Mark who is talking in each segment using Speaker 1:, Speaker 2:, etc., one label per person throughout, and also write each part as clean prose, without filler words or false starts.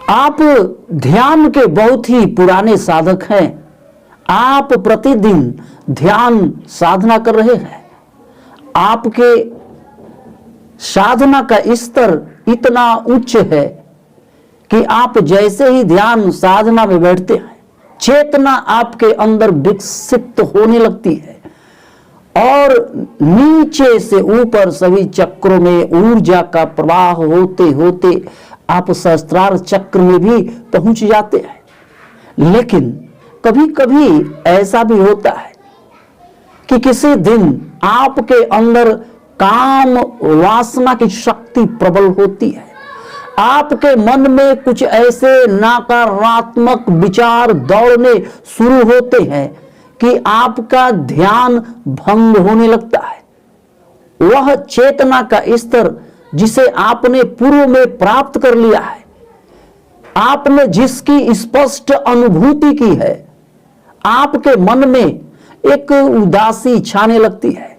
Speaker 1: आप ध्यान के बहुत ही पुराने साधक हैं। आप प्रतिदिन ध्यान साधना कर रहे हैं। आपके साधना का स्तर इतना उच्च है कि आप जैसे ही ध्यान साधना में बैठते हैं, चेतना आपके अंदर विकसित होने लगती है और नीचे से ऊपर सभी चक्रों में ऊर्जा का प्रवाह होते होते आप सहस्त्रार चक्र में भी पहुंच जाते हैं। लेकिन कभी कभी ऐसा भी होता है कि किसी दिन आपके अंदर काम वासना की शक्ति प्रबल होती है। आपके मन में कुछ ऐसे नकारात्मक विचार दौड़ने शुरू होते हैं कि आपका ध्यान भंग होने लगता है। वह चेतना का स्तर जिसे आपने पूर्व में प्राप्त कर लिया है, आपने जिसकी स्पष्ट अनुभूति की है, आपके मन में एक उदासी छाने लगती है,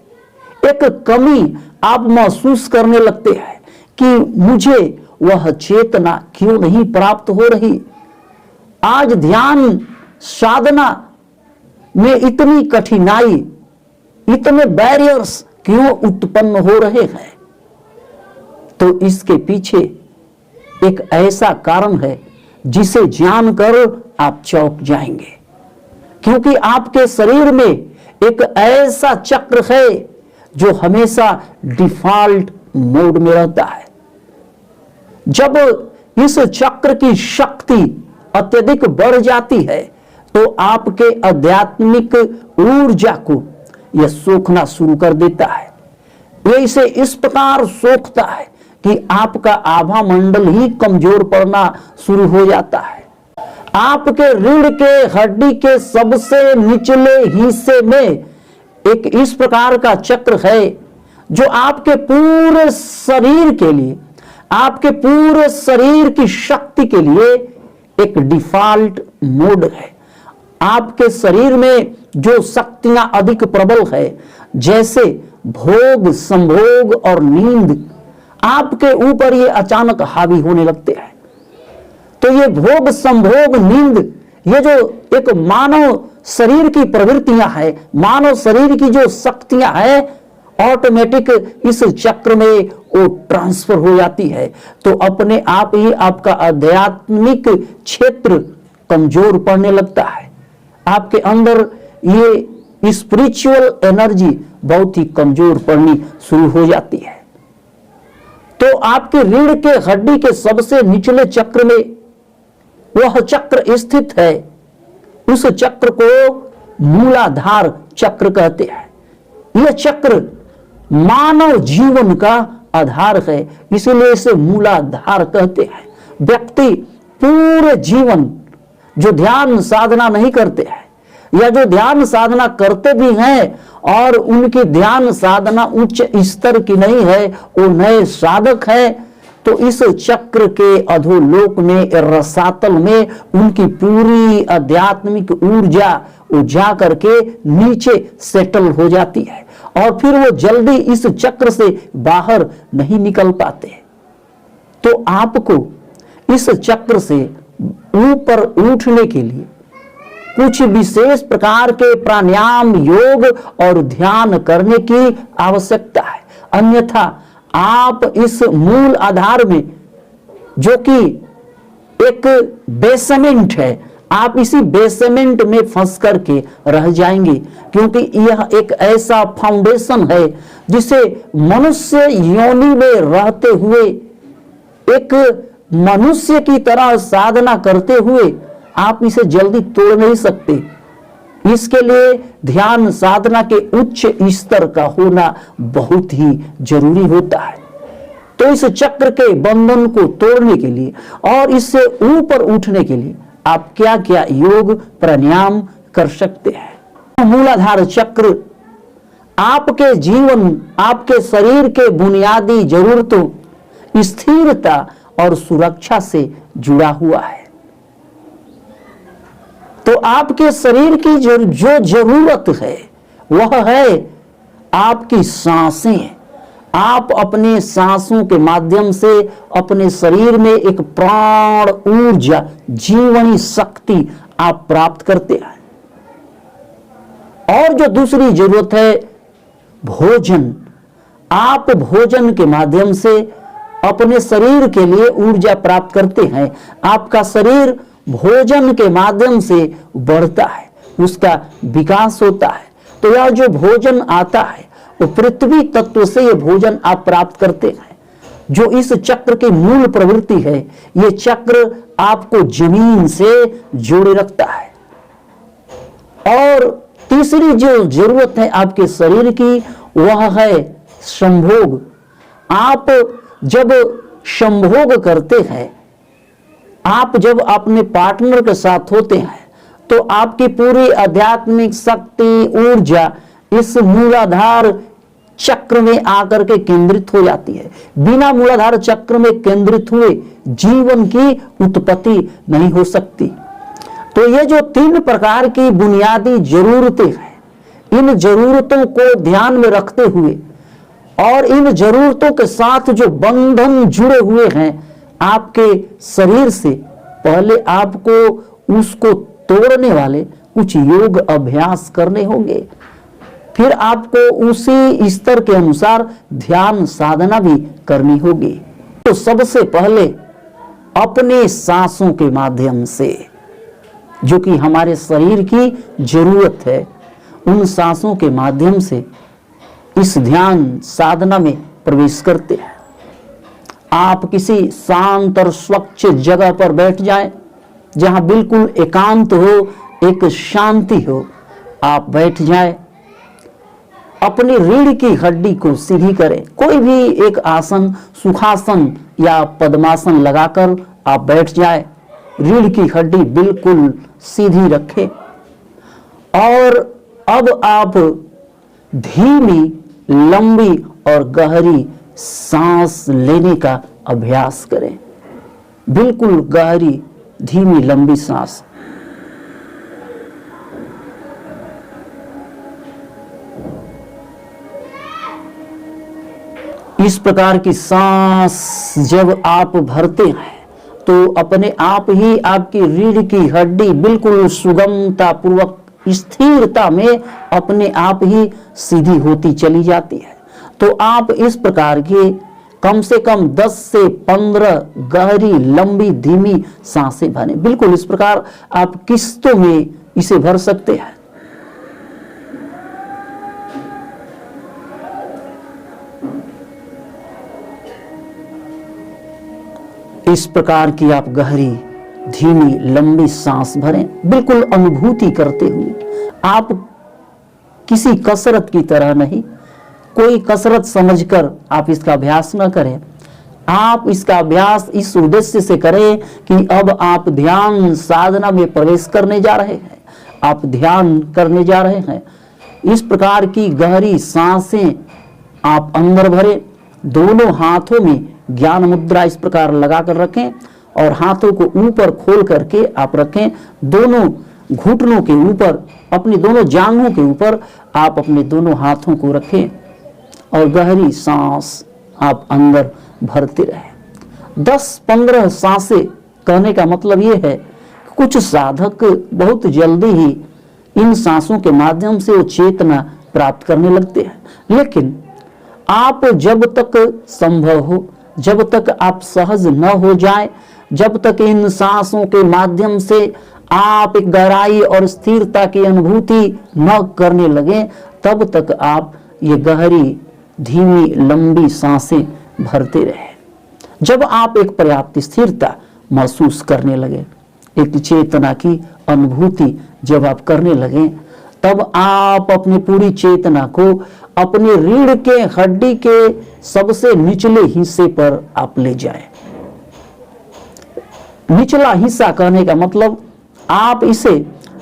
Speaker 1: एक कमी आप महसूस करने लगते हैं कि मुझे वह चेतना क्यों नहीं प्राप्त हो रही। आज ध्यान साधना में इतनी कठिनाई, इतने बैरियर्स क्यों उत्पन्न हो रहे हैं? तो इसके पीछे एक ऐसा कारण है जिसे जानकर आप चौंक जाएंगे, क्योंकि आपके शरीर में एक ऐसा चक्र है जो हमेशा डिफॉल्ट मोड में रहता है। जब इस चक्र की शक्ति अत्यधिक बढ़ जाती है तो आपके आध्यात्मिक ऊर्जा को यह सोखना शुरू कर देता है। ये इसे इस प्रकार सोखता है कि आपका आभा मंडल ही कमजोर पड़ना शुरू हो जाता है। आपके रीढ़ के हड्डी के सबसे निचले हिस्से में एक इस प्रकार का चक्र है जो आपके पूरे शरीर के लिए, आपके पूरे शरीर की शक्ति के लिए एक डिफॉल्ट मोड है। आपके शरीर में जो शक्तियां अधिक प्रबल है, जैसे भोग, संभोग और नींद, आपके ऊपर ये अचानक हावी होने लगते हैं। तो ये भोग, संभोग, नींद, ये जो एक मानव शरीर की प्रवृत्तियां है, मानव शरीर की जो शक्तियां है, ऑटोमेटिक इस चक्र में वो ट्रांसफर हो जाती है। तो अपने आप ही आपका आध्यात्मिक क्षेत्र कमजोर पड़ने लगता है। आपके अंदर ये स्पिरिचुअल एनर्जी बहुत ही कमजोर पड़नी शुरू हो जाती है। तो आपके रीढ़ के हड्डी के सबसे निचले चक्र में वह चक्र स्थित है। उस चक्र को मूलाधार चक्र कहते हैं। यह चक्र मानव जीवन का आधार है, इसलिए इसे मूलाधार कहते हैं। व्यक्ति पूरे जीवन जो ध्यान साधना नहीं करते हैं या जो ध्यान साधना करते भी हैं और उनकी ध्यान साधना उच्च स्तर की नहीं है, वो नए साधक है, तो इस चक्र के अधोलोक में, रसातल में उनकी पूरी आध्यात्मिक ऊर्जा जा करके नीचे सेटल हो जाती है और फिर वो जल्दी इस चक्र से बाहर नहीं निकल पाते। तो आपको इस चक्र से ऊपर उठने के लिए कुछ विशेष प्रकार के प्राणायाम, योग और ध्यान करने की आवश्यकता है। अन्यथा आप इस मूल आधार में, जो कि एक बेसमेंट है, आप इसी बेसमेंट में फंस करके रह जाएंगे, क्योंकि यह एक ऐसा फाउंडेशन है जिसे मनुष्य योनि में रहते हुए, एक मनुष्य की तरह साधना करते हुए आप इसे जल्दी तोड़ नहीं सकते। इसके लिए ध्यान साधना के उच्च स्तर का होना बहुत ही जरूरी होता है। तो इस चक्र के बंधन को तोड़ने के लिए और इससे ऊपर उठने के लिए आप क्या क्या योग प्राणायाम कर सकते हैं। मूलाधार चक्र आपके जीवन, आपके शरीर के बुनियादी जरूरतों, स्थिरता और सुरक्षा से जुड़ा हुआ है। तो आपके शरीर की जो जरूरत है वह है आपकी सांसें, आप अपने सांसों के माध्यम से अपने शरीर में एक प्राण ऊर्जा, जीवनी शक्ति आप प्राप्त करते हैं। और जो दूसरी जरूरत है, भोजन। आप भोजन के माध्यम से अपने शरीर के लिए ऊर्जा प्राप्त करते हैं। आपका शरीर भोजन के माध्यम से बढ़ता है, उसका विकास होता है। तो यह जो भोजन आता है वो पृथ्वी तत्व से ये भोजन आप प्राप्त करते हैं, जो इस चक्र की मूल प्रवृत्ति है। ये चक्र आपको जमीन से जोड़े रखता है। और तीसरी जो जरूरत है आपके शरीर की, वह है संभोग। आप जब संभोग करते हैं, आप जब अपने पार्टनर के साथ होते हैं, तो आपकी पूरी आध्यात्मिक शक्ति, ऊर्जा इस मूलाधार चक्र में आकर के केंद्रित हो जाती है। बिना मूलाधार चक्र में केंद्रित हुए जीवन की उत्पत्ति नहीं हो सकती। तो ये जो 3 प्रकार की बुनियादी जरूरतें हैं, इन जरूरतों को ध्यान में रखते हुए और इन जरूरतों के साथ जो बंधन जुड़े हुए हैं आपके शरीर से, पहले आपको उसको तोड़ने वाले कुछ योग अभ्यास करने होंगे। फिर आपको उसी स्तर के अनुसार ध्यान साधना भी करनी होगी। तो सबसे पहले अपने सांसों के माध्यम से, जो कि हमारे शरीर की जरूरत है, उन सांसों के माध्यम से इस ध्यान साधना में प्रवेश करते हैं। आप किसी शांत और स्वच्छ जगह पर बैठ जाएं, जहां बिल्कुल एकांत हो, एक शांति हो। आप बैठ जाएं, अपनी रीढ़ की हड्डी को सीधी करें। कोई भी एक आसन, सुखासन या पद्मासन लगाकर आप बैठ जाएं। रीढ़ की हड्डी बिल्कुल सीधी रखें और अब आप धीमी, लंबी और गहरी सांस लेने का अभ्यास करें। बिल्कुल गहरी, धीमी, लंबी सांस। इस प्रकार की सांस जब आप भरते हैं तो अपने आप ही आपकी रीढ़ की हड्डी बिल्कुल सुगमता पूर्वक, स्थिरता में अपने आप ही सीधी होती चली जाती है। तो आप इस प्रकार की कम से कम 10 से 15 गहरी, लंबी, धीमी सांसें भरें। बिल्कुल इस प्रकार आप किस्तों में इसे भर सकते हैं। इस प्रकार की आप गहरी, धीमी, लंबी सांस भरें, बिल्कुल अनुभूति करते हुए। आप किसी कसरत की तरह नहीं, कोई कसरत समझकर आप इसका अभ्यास न करें। आप इसका अभ्यास इस उद्देश्य से करें कि अब आप ध्यान साधना में प्रवेश करने जा रहे हैं, आप ध्यान करने जा रहे हैं। इस प्रकार की गहरी सांसें आप अंदर भरें। दोनों हाथों में ज्ञान मुद्रा इस प्रकार लगाकर रखें और हाथों को ऊपर खोल करके आप रखें। दोनों घुटनों के ऊपर, अपनी दोनों जांघों के ऊपर आप अपने दोनों हाथों को रखें और गहरी सांस आप अंदर भरते रहें। 10-15 सांसें कहने का मतलब ये है कि कुछ साधक बहुत जल्दी ही इन सांसों के माध्यम से वो चेतना प्राप्त करने लगते हैं। लेकिन आप जब तक संभव हो, जब तक आप सहज न हो जाए, जब तक इन सांसों के माध्यम से आप एक गहराई और स्थिरता की अनुभूति न करने लगे, तब तक आप ये गहरी, धीमी, लंबी सांसें भरते रहे। जब आप एक पर्याप्त स्थिरता महसूस करने लगे, एक चेतना की अनुभूति जब आप करने लगे, तब आप अपनी पूरी चेतना को अपनी रीढ़ के हड्डी के सबसे निचले हिस्से पर आप ले जाएं। निचला हिस्सा कहने का मतलब आप इसे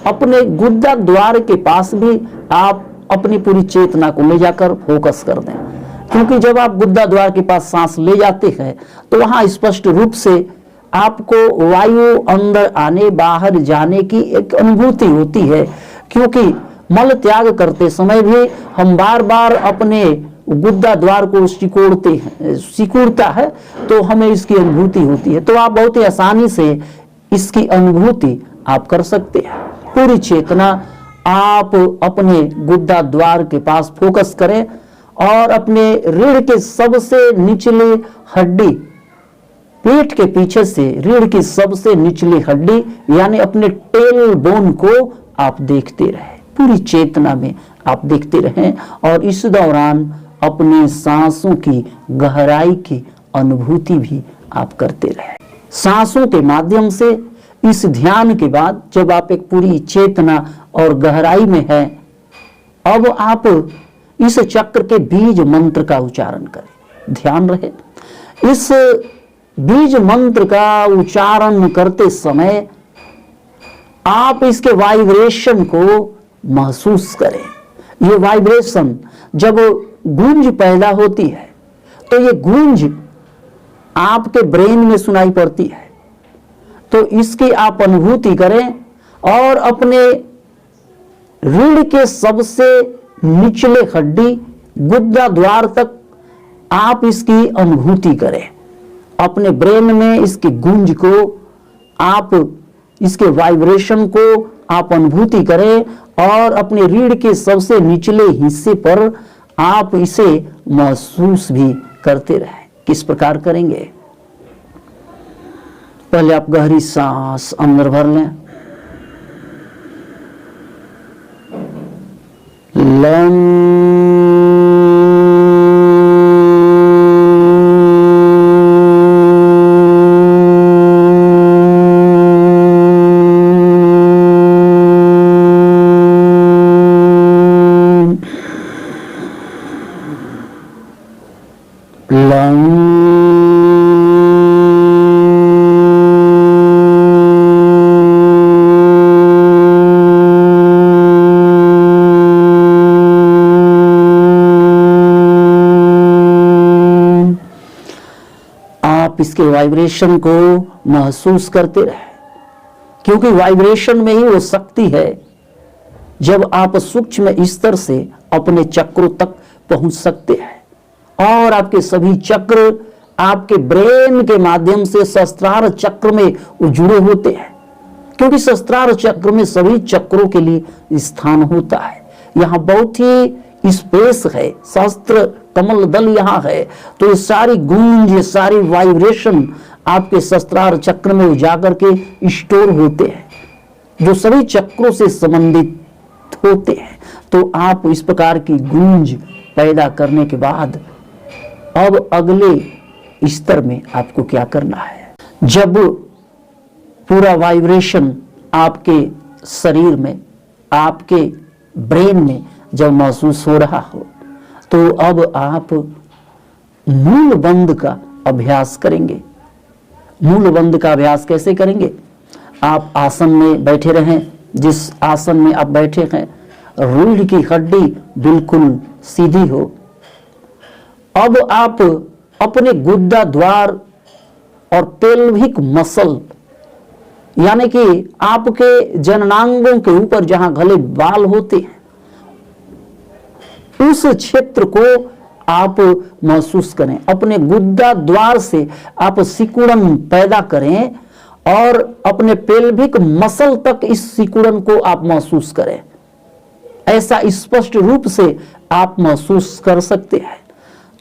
Speaker 1: अपने गुद्दा द्वार के पास भी आप अपनी पूरी चेतना को ले जाकर फोकस कर दें। क्योंकि जब आप गुद्दा द्वार के पास सांस ले जाते हैं तो वहां स्पष्ट रूप से आपको वायु अंदर आने, बाहर जाने की एक अनुभूति होती है। क्योंकि मल त्याग करते समय भी हम बार बार अपने गुद्दा द्वार को सिकुड़ता है तो हमें इसकी अनुभूति होती है। तो आप बहुत ही आसानी से इसकी अनुभूति आप कर सकते हैं। पूरी चेतना आप अपने गुद्दा द्वार के पास फोकस करें और अपने रीढ़ के सबसे निचले हड्डी, पेट के पीछे से रीढ़ की सबसे निचली हड्डी यानी अपने टेल बोन को आप देखते रहें। पूरी चेतना में आप देखते रहें और इस दौरान अपनी सांसों की गहराई की अनुभूति भी आप करते रहें। सांसों के माध्यम से इस ध्यान के बाद जब आप एक पूरी चेतना और गहराई में हैं, अब आप इस चक्र के बीज मंत्र का उच्चारण करें। ध्यान रहे, इस बीज मंत्र का उच्चारण करते समय आप इसके वाइब्रेशन को महसूस करें। ये वाइब्रेशन जब गूंज पैदा होती है तो ये गूंज आपके ब्रेन में सुनाई पड़ती है, तो इसकी आप अनुभूति करें और अपने रीढ़ के सबसे निचले हड्डी गुद्दा द्वार तक आप इसकी अनुभूति करें। अपने ब्रेन में इसकी गूंज को आप, इसके वाइब्रेशन को आप अनुभूति करें और अपने रीढ़ के सबसे निचले हिस्से पर आप इसे महसूस भी करते रहें। किस प्रकार करेंगे? पहले आप गहरी सांस अंदर भर लें, इसके वाइब्रेशन को महसूस करते रहे, क्योंकि वाइब्रेशन में ही वो शक्ति है। जब आप सूक्ष्म स्तर से अपने चक्रों तक पहुंच सकते हैं और आपके सभी चक्र आपके ब्रेन के माध्यम से सहस्त्रार चक्र में जुड़े होते हैं, क्योंकि सहस्त्रार चक्र में सभी चक्रों के लिए स्थान होता है। यहाँ बहुत ही स्पेस है, सहस्त्र कमल दल यहाँ है, तो ये सारी गूंज, ये सारी वाइब्रेशन आपके सहस्त्रार चक्र में जाकर के स्टोर होते हैं, जो सभी चक्रों से संबंधित होते हैं। तो आप इस प्रकार की गूंज पैदा करने के बाद अब अगले स्तर में आपको क्या करना है? जब पूरा वाइब्रेशन आपके शरीर में, आपके ब्रेन में जब महसूस हो रहा हो, तो अब आप मूल बंध का अभ्यास करेंगे। मूल बंध का अभ्यास कैसे करेंगे? आप आसन में बैठे रहें, जिस आसन में आप बैठे हैं रीढ़ की हड्डी बिल्कुल सीधी हो। अब आप अपने गुद्दा द्वार और पेल्विक मसल, यानी कि आपके जननांगों के ऊपर जहां गले बाल होते हैं, उस क्षेत्र को आप महसूस करें। अपने गुद्दा द्वार से आप सिकुड़न पैदा करें और अपने पेल्विक मसल तक इस सिकुड़न को आप महसूस करें। ऐसा स्पष्ट रूप से आप महसूस कर सकते हैं।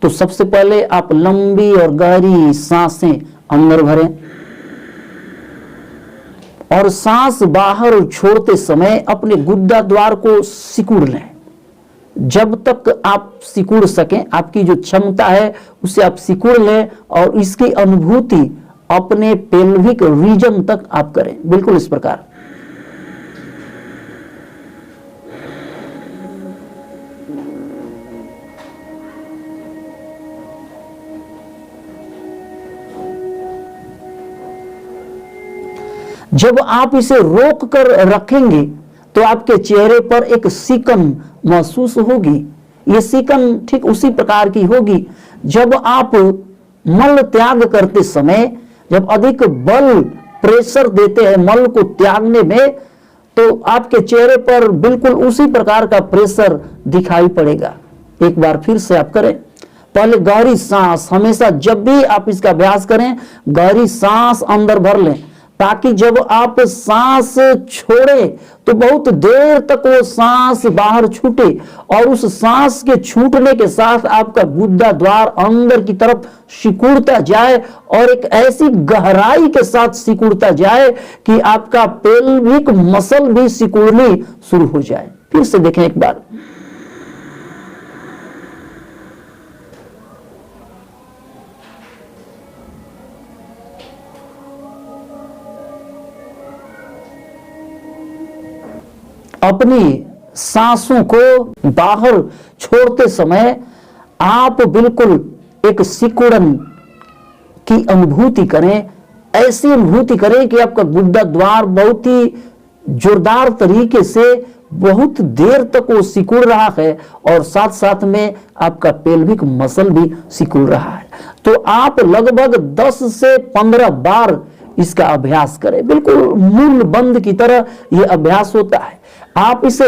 Speaker 1: तो सबसे पहले आप लंबी और गहरी सांसें अंदर भरें और सांस बाहर छोड़ते समय अपने गुद्दा द्वार को सिकुड़ लें। जब तक आप सिकुड़ सकें, आपकी जो क्षमता है उसे आप सिकुड़ लें और इसकी अनुभूति अपने पेल्विक रीजन तक आप करें। बिल्कुल इस प्रकार। जब आप इसे रोक कर रखेंगे तो आपके चेहरे पर एक सिकन महसूस होगी। ये सिकन ठीक उसी प्रकार की होगी जब आप मल त्याग करते समय, जब अधिक बल प्रेशर देते हैं मल को त्यागने में, तो आपके चेहरे पर बिल्कुल उसी प्रकार का प्रेशर दिखाई पड़ेगा। एक बार फिर से आप करें। पहले गहरी सांस, हमेशा जब भी आप इसका अभ्यास करें गहरी सांस अंदर भर लें, ताकि जब आप सांस छोड़े तो बहुत देर तक वो सांस बाहर छूटे, और उस सांस के छूटने के साथ आपका गुद्दा द्वार अंदर की तरफ सिकुड़ता जाए, और एक ऐसी गहराई के साथ सिकुड़ता जाए कि आपका पेल्विक मसल भी सिकुड़नी शुरू हो जाए। फिर से देखें एक बार। अपनी सांसों को बाहर छोड़ते समय आप बिल्कुल एक सिकुड़न की अनुभूति करें। ऐसी अनुभूति करें कि आपका गुद्दा द्वार बहुत ही जोरदार तरीके से बहुत देर तक वो सिकुड़ रहा है, और साथ साथ में आपका पेल्विक मसल भी सिकुड़ रहा है। तो आप लगभग 10 से 15 बार इसका अभ्यास करें। बिल्कुल मूल बंद की तरह यह अभ्यास होता है। आप इसे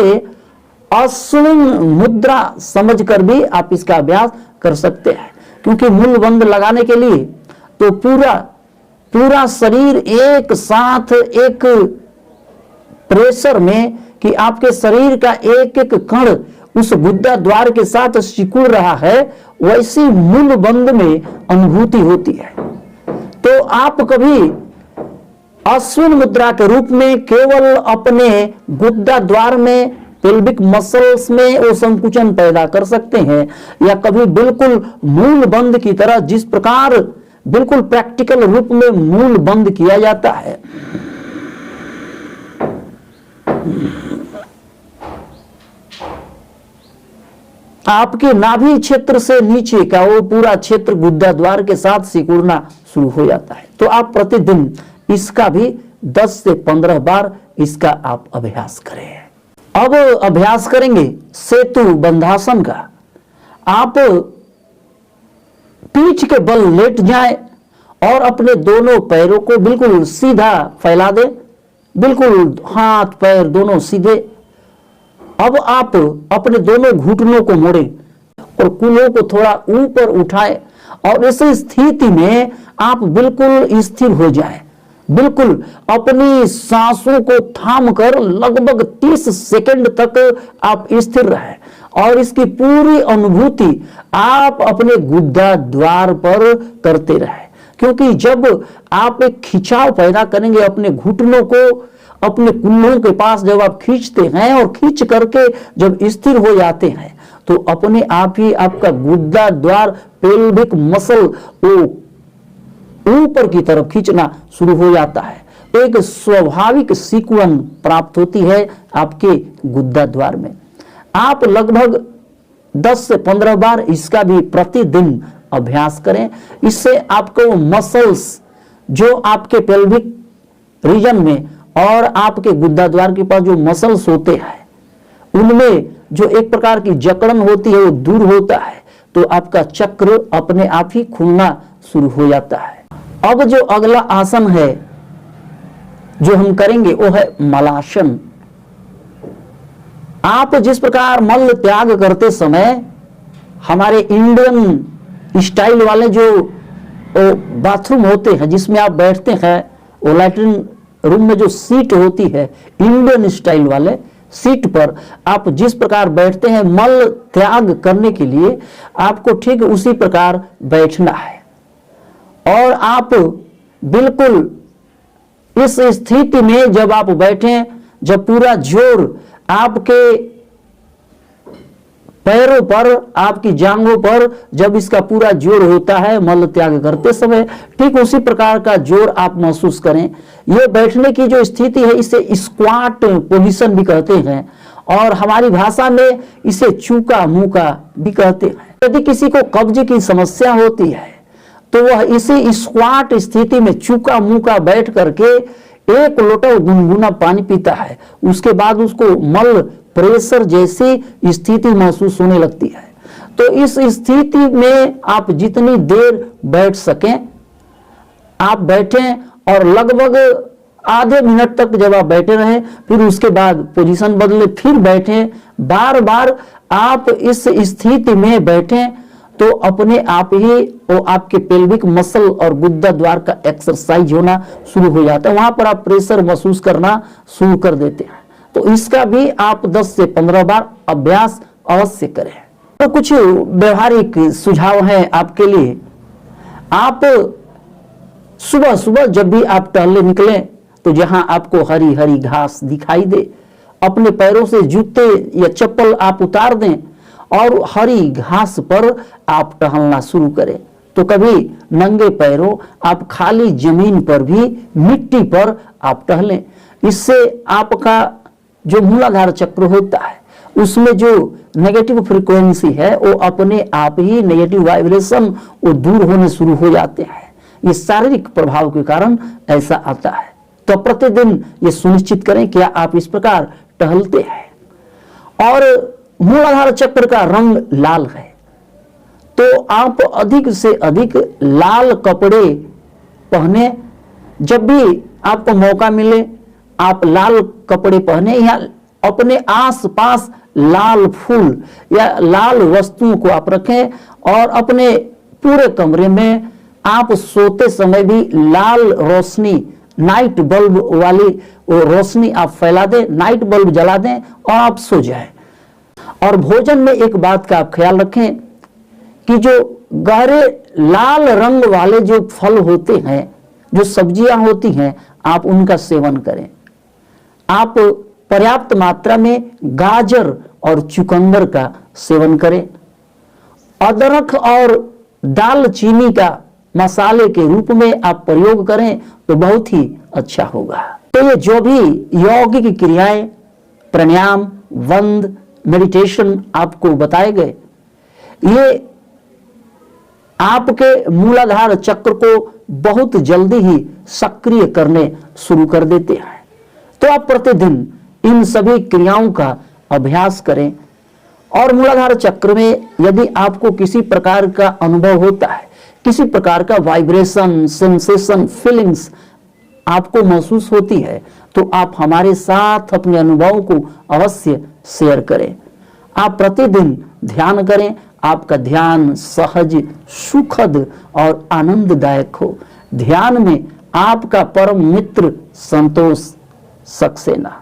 Speaker 1: अश्विन मुद्रा समझकर भी आप इसका अभ्यास कर सकते हैं, क्योंकि मूल बंद लगाने के लिए तो पूरा शरीर एक साथ एक प्रेशर में, कि आपके शरीर का एक एक कण उस गुद्दा द्वार के साथ सिकुड़ रहा है, वैसी मूल बंद में अनुभूति होती है। तो आप कभी अश्विन मुद्रा के रूप में केवल अपने गुद्दा द्वार में पेल्विक मसल्स में वो संकुचन पैदा कर सकते हैं, या कभी बिल्कुल मूल बंद की तरह, जिस प्रकार बिल्कुल प्रैक्टिकल रूप में मूल बंद किया जाता है। आपके नाभि क्षेत्र से नीचे का वो पूरा क्षेत्र गुद्दा द्वार के साथ सिकुड़ना शुरू हो जाता है। तो आप प्रतिदिन इसका भी 10 से 15 बार इसका आप अभ्यास करें। अब अभ्यास करेंगे सेतु बंधासन का। आप पीठ के बल लेट जाएं और अपने दोनों पैरों को बिल्कुल सीधा फैला दें, बिल्कुल हाथ पैर दोनों सीधे। अब आप अपने दोनों घुटनों को मोड़ें और कूल्हों को थोड़ा ऊपर उठाएं, और इस स्थिति में आप बिल्कुल स्थिर हो जाएं। बिल्कुल अपनी सांसों को थाम कर लगभग 30 सेकंड तक आप स्थिर रहें, और इसकी पूरी अनुभूति आप अपने गुद्दा द्वार पर करते रहें। क्योंकि जब आप एक खिंचाव पैदा करेंगे अपने घुटनों को अपने कूल्हों के पास, जब आप खींचते हैं और खींच करके जब स्थिर हो जाते हैं, तो अपने आप ही आपका गुद्दा द्वार पेल्विक मसल वो ऊपर की तरफ खींचना शुरू हो जाता है। एक स्वाभाविक सिकुड़न प्राप्त होती है आपके गुद्दा द्वार में। आप लगभग 10 से 15 बार इसका भी प्रतिदिन अभ्यास करें। इससे आपको मसल्स जो आपके पेल्विक रीजन में और आपके गुद्दा द्वार के पास जो मसल्स होते हैं, उनमें जो एक प्रकार की जकड़न होती है वो दूर होता है, तो आपका चक्र अपने आप ही खुलना शुरू हो जाता है। अब जो अगला आसन है जो हम करेंगे वो है मलासन। आप जिस प्रकार मल त्याग करते समय हमारे इंडियन स्टाइल वाले जो बाथरूम होते हैं जिसमें आप बैठते हैं, वो लैट्रिन रूम में जो सीट होती है इंडियन स्टाइल वाले सीट पर आप जिस प्रकार बैठते हैं मल त्याग करने के लिए, आपको ठीक उसी प्रकार बैठना है। और आप बिल्कुल इस स्थिति में जब आप बैठें, जब पूरा जोर आपके पैरों पर, आपकी जांघों पर जब इसका पूरा जोर होता है मल त्याग करते समय, ठीक उसी प्रकार का जोर आप महसूस करें। यह बैठने की जो स्थिति है इसे स्क्वाट पोजीशन भी कहते हैं, और हमारी भाषा में इसे चूका मुका भी कहते हैं। यदि किसी को कब्ज की समस्या होती है तो वह इसी स्क्वाट स्थिति में चूका मुका बैठ करके 1 लोटा गुनगुना पानी पीता है। उसके बाद उसको मल प्रेशर जैसी स्थिति महसूस होने लगती है। तो इस स्थिति में आप जितनी देर बैठ सकें आप बैठें, और लगभग आधे मिनट तक जब आप बैठे रहें, फिर उसके बाद पोजीशन बदले, फिर बैठें, बार बार आप इस स्थिति में बैठें, तो अपने आप ही वो आपके पेल्विक मसल और गुद्दा द्वार का एक्सरसाइज होना शुरू हो जाता है। वहां पर आप प्रेशर महसूस करना शुरू कर देते हैं। तो इसका भी आप 10 से 15 बार अभ्यास अवश्य करें। तो कुछ व्यवहारिक सुझाव हैं आपके लिए। आप सुबह सुबह जब भी आप टहलने निकलें, तो जहां आपको हरी हरी घास दिखाई दे, अपने पैरों से जूते या चप्पल आप उतार दें और हरी घास पर आप टहलना शुरू करें। तो कभी नंगे पैरों आप खाली जमीन पर भी, मिट्टी पर आप टहलें। इससे आपका जो मूलाधार चक्र होता है, उसमें जो नेगेटिव फ्रीक्वेंसी है, वो अपने आप ही नेगेटिव वाइब्रेशन वो दूर होने शुरू हो जाते हैं। ये शारीरिक प्रभाव के कारण ऐसा आता है। तो प्रतिदिन ये सुनिश्चित करें कि आप इस प्रकार टहलते हैं। और मूलाधार चक्र का रंग लाल है, तो आप अधिक से अधिक लाल कपड़े पहने। जब भी आपको मौका मिले, आप लाल कपड़े पहने, या अपने आसपास लाल फूल या लाल वस्तुओं को आप रखें, और अपने पूरे कमरे में आप सोते समय भी लाल रोशनी, नाइट बल्ब वाली वो रोशनी आप फैला दें, नाइट बल्ब जला दें और आप सो जाएं। और भोजन में एक बात का आप ख्याल रखें कि जो गहरे लाल रंग वाले जो फल होते हैं, जो सब्जियां होती हैं, आप उनका सेवन करें। आप पर्याप्त मात्रा में गाजर और चुकंदर का सेवन करें। अदरक और दालचीनी का मसाले के रूप में आप प्रयोग करें तो बहुत ही अच्छा होगा। तो ये जो भी यौगिक क्रियाएं, प्राणायाम, वंद, मेडिटेशन आपको बताए गए, ये आपके मूलाधार चक्र को बहुत जल्दी ही सक्रिय करने शुरू कर देते हैं। तो आप प्रतिदिन इन सभी क्रियाओं का अभ्यास करें। और मूलाधार चक्र में यदि आपको किसी प्रकार का अनुभव होता है, किसी प्रकार का वाइब्रेशन, सेंसेशन, फीलिंग्स आपको महसूस होती है, तो आप हमारे साथ अपने अनुभवों को अवश्य शेयर करें। आप प्रतिदिन ध्यान करें, आपका ध्यान सहज, सुखद और आनंददायक हो। ध्यान में आपका परम मित्र संतोष सक्सेना।